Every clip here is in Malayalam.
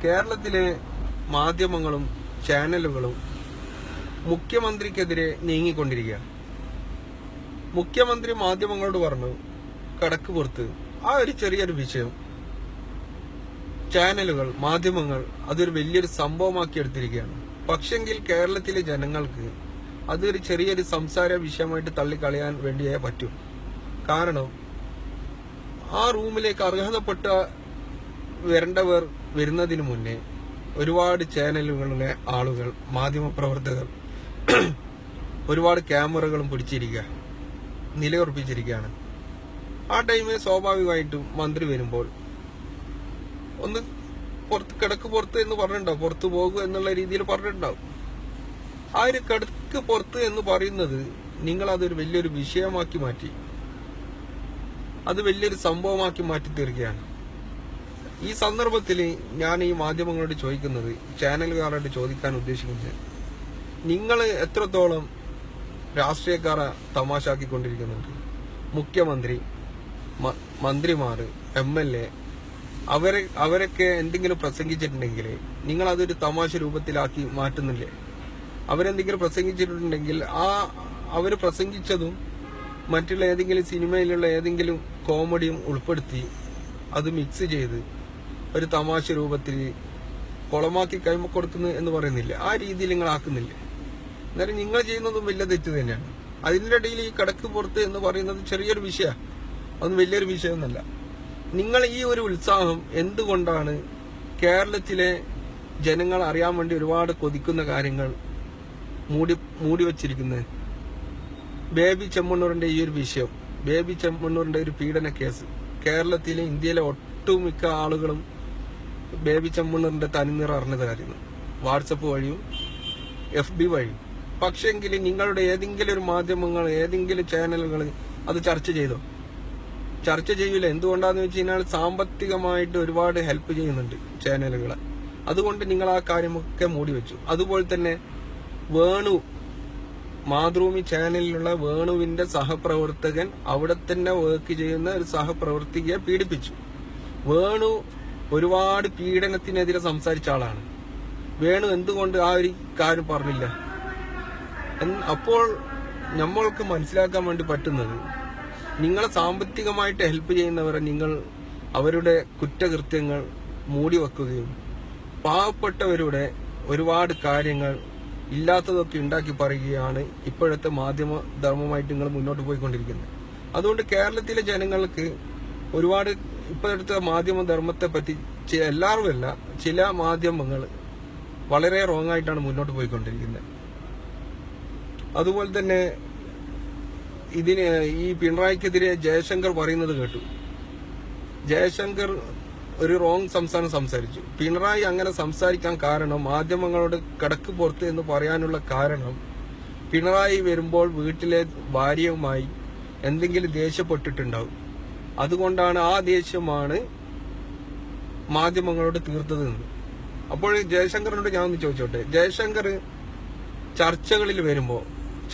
കേരളത്തിലെ മാധ്യമങ്ങളും ചാനലുകളും മുഖ്യമന്ത്രിക്കെതിരെ നീങ്ങിക്കൊണ്ടിരിക്കുകയാണ്. മുഖ്യമന്ത്രി മാധ്യമങ്ങളോട് പറഞ്ഞു കടക്ക് പുറത്ത് ആ ഒരു ചെറിയൊരു വിഷയം ചാനലുകൾ മാധ്യമങ്ങൾ അതൊരു വലിയൊരു സംഭവമാക്കി എടുത്തിരിക്കുകയാണ്. പക്ഷെങ്കിൽ കേരളത്തിലെ ജനങ്ങൾക്ക് അതൊരു ചെറിയൊരു സംസാര വിഷയമായിട്ട് തള്ളിക്കളയാൻ വേണ്ടിയേ പറ്റൂ. കാരണം ആ റൂമിലേക്ക് അർഹതപ്പെട്ട വരേണ്ടവർ വരുന്നതിന് മുന്നേ ഒരുപാട് ചാനലുകളിലെ ആളുകൾ മാധ്യമപ്രവർത്തകർ ഒരുപാട് ക്യാമറകളും പിടിച്ചിരിക്കുക നിലയുറപ്പിച്ചിരിക്കുകയാണ്. ആ ടൈമിൽ സ്വാഭാവികമായിട്ടും മന്ത്രി വരുമ്പോൾ ഒന്ന് കിടക്ക് പുറത്ത് എന്ന് പറഞ്ഞിട്ടുണ്ടാവും, പുറത്തു പോകുക എന്നുള്ള രീതിയിൽ പറഞ്ഞിട്ടുണ്ടാവും. ആ ഒരു കിടക്ക് പുറത്ത് എന്ന് പറയുന്നത് നിങ്ങൾ അതൊരു വലിയൊരു വിഷയമാക്കി മാറ്റി, അത് വലിയൊരു സംഭവമാക്കി മാറ്റി തീർക്കുകയാണ്. ഈ സന്ദർഭത്തിൽ ഞാൻ ഈ മാധ്യമങ്ങളോട് ചോദിക്കുന്നത്, ചാനലുകാരോട് ചോദിക്കാൻ ഉദ്ദേശിക്കുന്നത്, നിങ്ങൾ എത്രത്തോളം രാഷ്ട്രീയക്കാരെ തമാശാക്കിക്കൊണ്ടിരിക്കുന്നുണ്ട്? മുഖ്യമന്ത്രി, മന്ത്രിമാർ, MLA അവരൊക്കെ എന്തെങ്കിലും പ്രസംഗിച്ചിട്ടുണ്ടെങ്കിൽ നിങ്ങൾ അതൊരു തമാശ രൂപത്തിലാക്കി മാറ്റുന്നില്ലേ? അവരെന്തെങ്കിലും പ്രസംഗിച്ചിട്ടുണ്ടെങ്കിൽ അവർ പ്രസംഗിച്ചതും മറ്റുള്ള ഏതെങ്കിലും സിനിമയിലുള്ള ഏതെങ്കിലും കോമഡിയും ഉൾപ്പെടുത്തി അത് മിക്സ് ചെയ്ത് ഒരു തമാശ രൂപത്തിൽ കുളമാക്കി കൈമ കൊടുക്കുന്നു എന്ന് പറയുന്നില്ല. ആ രീതിയിൽ നിങ്ങൾ ആക്കുന്നില്ല. എന്നാലും നിങ്ങൾ ചെയ്യുന്നതും വലിയ തെറ്റ് തന്നെയാണ്. അതിൻ്റെ ഇടയിൽ ഈ കടക്ക് പുറത്ത് എന്ന് പറയുന്നത് ചെറിയൊരു വിഷയമാണ്, അതൊന്നും വലിയൊരു വിഷയമൊന്നുമല്ല. നിങ്ങൾ ഈ ഒരു ഉത്സാഹം എന്തുകൊണ്ടാണ് കേരളത്തിലെ ജനങ്ങൾ അറിയാൻ വേണ്ടി ഒരുപാട് കൊതിക്കുന്ന കാര്യങ്ങൾ മൂടി വച്ചിരിക്കുന്നത്? ബേബി ചെമ്മണ്ണൂരിന്റെ ഈ ഒരു വിഷയം, ബേബി ചെമ്മണ്ണൂരിന്റെ ഒരു പീഡന കേസ്, കേരളത്തിലെ ഇന്ത്യയിലെ ഒട്ടുമിക്ക ആളുകളും ബേബി ചെമ്മണ്ണൂരിന്റെ തനിനിറം അറിഞ്ഞതായിരുന്നു, വാട്സപ്പ് വഴിയും FB വഴിയും. പക്ഷെങ്കിൽ നിങ്ങളുടെ ഏതെങ്കിലും ഒരു മാധ്യമങ്ങൾ, ഏതെങ്കിലും ചാനലുകൾ അത് ചർച്ച ചെയ്തോ? ചർച്ച ചെയ്യൂല. എന്തുകൊണ്ടാന്ന് വെച്ച് കഴിഞ്ഞാൽ സാമ്പത്തികമായിട്ട് ഒരുപാട് ഹെൽപ്പ് ചെയ്യുന്നുണ്ട് ചാനലുകളെ. അതുകൊണ്ട് നിങ്ങൾ ആ കാര്യമൊക്കെ മൂടി വെച്ചു. അതുപോലെ തന്നെ വേണു, മാതൃഭൂമി ചാനലിലുള്ള വേണുവിന്റെ സഹപ്രവർത്തകൻ, അവിടെ തന്നെ വർക്ക് ചെയ്യുന്ന ഒരു സഹപ്രവർത്തകയെ പീഡിപ്പിച്ചു. വേണു ഒരുപാട് പീഡനത്തിനെതിരെ സംസാരിച്ച ആളാണ്. വേണു എന്തുകൊണ്ട് ആ ഒരു കാര്യം പറഞ്ഞില്ല? അപ്പോൾ നമ്മൾക്ക് മനസ്സിലാക്കാൻ വേണ്ടി പറ്റുന്നത്, നിങ്ങളെ സാമ്പത്തികമായിട്ട് ഹെൽപ്പ് ചെയ്യുന്നവരെ നിങ്ങൾ അവരുടെ കുറ്റകൃത്യങ്ങൾ മൂടി വെക്കുകയും പാവപ്പെട്ടവരുടെ ഒരുപാട് കാര്യങ്ങൾ ഇല്ലാത്തതൊക്കെ ഉണ്ടാക്കി പറയുകയാണ് ഇപ്പോഴത്തെ മാധ്യമ ധർമ്മമായിട്ട് നിങ്ങൾ മുന്നോട്ട് പോയിക്കൊണ്ടിരിക്കുന്നത്. അതുകൊണ്ട് കേരളത്തിലെ ജനങ്ങൾക്ക് ഒരുപാട് ഇപ്പോഴത്തെ മാധ്യമ ധർമ്മത്തെ പറ്റി എല്ലാവരുമല്ല, ചില മാധ്യമങ്ങൾ വളരെ റോങ് ആയിട്ടാണ് മുന്നോട്ട് പോയിക്കൊണ്ടിരിക്കുന്നത്. അതുപോലെ തന്നെ ഈ പിണറായിക്കെതിരെ ജയശങ്കർ പറയുന്നത് കേട്ടു. ജയശങ്കർ ഒരു റോങ് സംസാരിച്ചു. പിണറായി അങ്ങനെ സംസാരിക്കാൻ കാരണം, മാധ്യമങ്ങളോട് കടക്ക് പുറത്ത് എന്ന് പറയാനുള്ള കാരണം, പിണറായി വരുമ്പോൾ വീട്ടിലെ ഭാര്യയുമായി എന്തെങ്കിലും ദേഷ്യപ്പെട്ടിട്ടുണ്ടാവും. അതുകൊണ്ടാണ് ആ ദേഷ്യമാണ് മാധ്യമങ്ങളോട് തീർത്തത് എന്ന്. അപ്പോൾ ജയശങ്കറിനോട് ഞാൻ ഒന്ന് ചോദിച്ചോട്ടെ, ജയശങ്കർ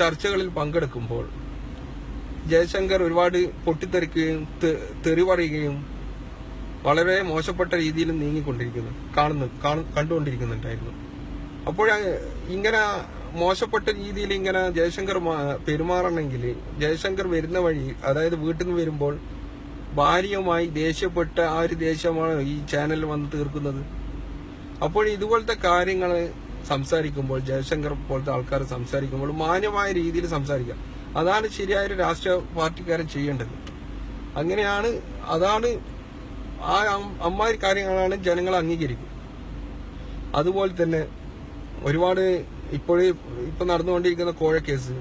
ചർച്ചകളിൽ പങ്കെടുക്കുമ്പോൾ ജയശങ്കർ ഒരുപാട് പൊട്ടിത്തെറിക്കുകയും തെറി പറയുകയും വളരെ മോശപ്പെട്ട രീതിയിൽ കണ്ടുകൊണ്ടിരിക്കുന്നുണ്ടായിരുന്നു. അപ്പോൾ ഇങ്ങനെ മോശപ്പെട്ട രീതിയിൽ ഇങ്ങനെ ജയശങ്കർ പെരുമാറണമെങ്കിൽ ജയശങ്കർ വരുന്ന വഴി, അതായത് വീട്ടിൽ നിന്ന് വരുമ്പോൾ ഭാര്യയുമായി ദേഷ്യപ്പെട്ട ആ ഒരു ദേഷ്യമാണ് ഈ ചാനലിൽ വന്ന് തീർക്കുന്നത്. അപ്പോൾ ഇതുപോലത്തെ കാര്യങ്ങൾ സംസാരിക്കുമ്പോൾ, ജയശങ്കർ പോലത്തെ ആൾക്കാർ സംസാരിക്കുമ്പോൾ മാന്യമായ രീതിയിൽ സംസാരിക്കാം. അതാണ് ശരിയായൊരു രാഷ്ട്രീയ പാർട്ടിക്കാരൻ ചെയ്യേണ്ടത്. അങ്ങനെയാണ്, അതാണ് ആ അമ്മാതിരി കാര്യങ്ങളാണ് ജനങ്ങൾ അംഗീകരിക്കും. അതുപോലെ തന്നെ ഒരുപാട് ഇപ്പൊ നടന്നുകൊണ്ടിരിക്കുന്ന കോഴ കേസ്,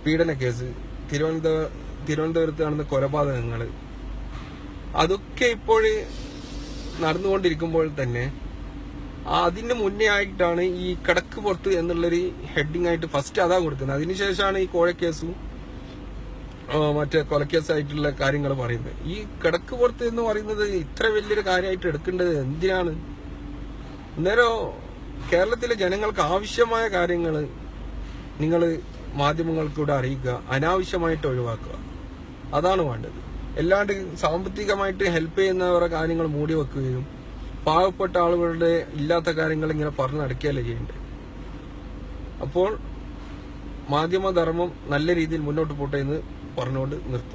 പീഡന കേസ്, തിരുവനന്തപുരത്ത് നടന്ന കൊലപാതകങ്ങൾ, അതൊക്കെ ഇപ്പോൾ നടന്നുകൊണ്ടിരിക്കുമ്പോൾ തന്നെ അതിന് മുന്നേ ആയിട്ടാണ് ഈ കടക്ക് പുറത്ത് എന്നുള്ളൊരു ഹെഡിങ് ആയിട്ട് ഫസ്റ്റ് അതാ കൊടുക്കുന്നത്. അതിനുശേഷമാണ് ഈ കോഴക്കേസും മറ്റേ കൊലക്കേസായിട്ടുള്ള കാര്യങ്ങൾ പറയുന്നത്. ഈ കിടക്ക് പുറത്ത് എന്ന് പറയുന്നത് ഇത്ര വലിയൊരു കാര്യമായിട്ട് എടുക്കേണ്ടത് എന്തിനാണ്? അന്നേരം കേരളത്തിലെ ജനങ്ങൾക്ക് ആവശ്യമായ കാര്യങ്ങൾ നിങ്ങൾ മാധ്യമങ്ങൾക്കൂടെ അറിയിക്കുക, അനാവശ്യമായിട്ട് ഒഴിവാക്കുക. അതാണ് വേണ്ടത്. അല്ലാണ്ട് സാമ്പത്തികമായിട്ട് ഹെൽപ്പ് ചെയ്യുന്നവരുടെ കാര്യങ്ങൾ മൂടി വെക്കുകയും പാവപ്പെട്ട ആളുകളുടെ ഇല്ലാത്ത കാര്യങ്ങൾ ഇങ്ങനെ പറഞ്ഞടക്കുകയല്ലേ ചെയ്യേണ്ടത്. അപ്പോൾ മാധ്യമധർമ്മം നല്ല രീതിയിൽ മുന്നോട്ട് പോട്ടെ എന്ന് പറഞ്ഞുകൊണ്ട് നിർത്തും.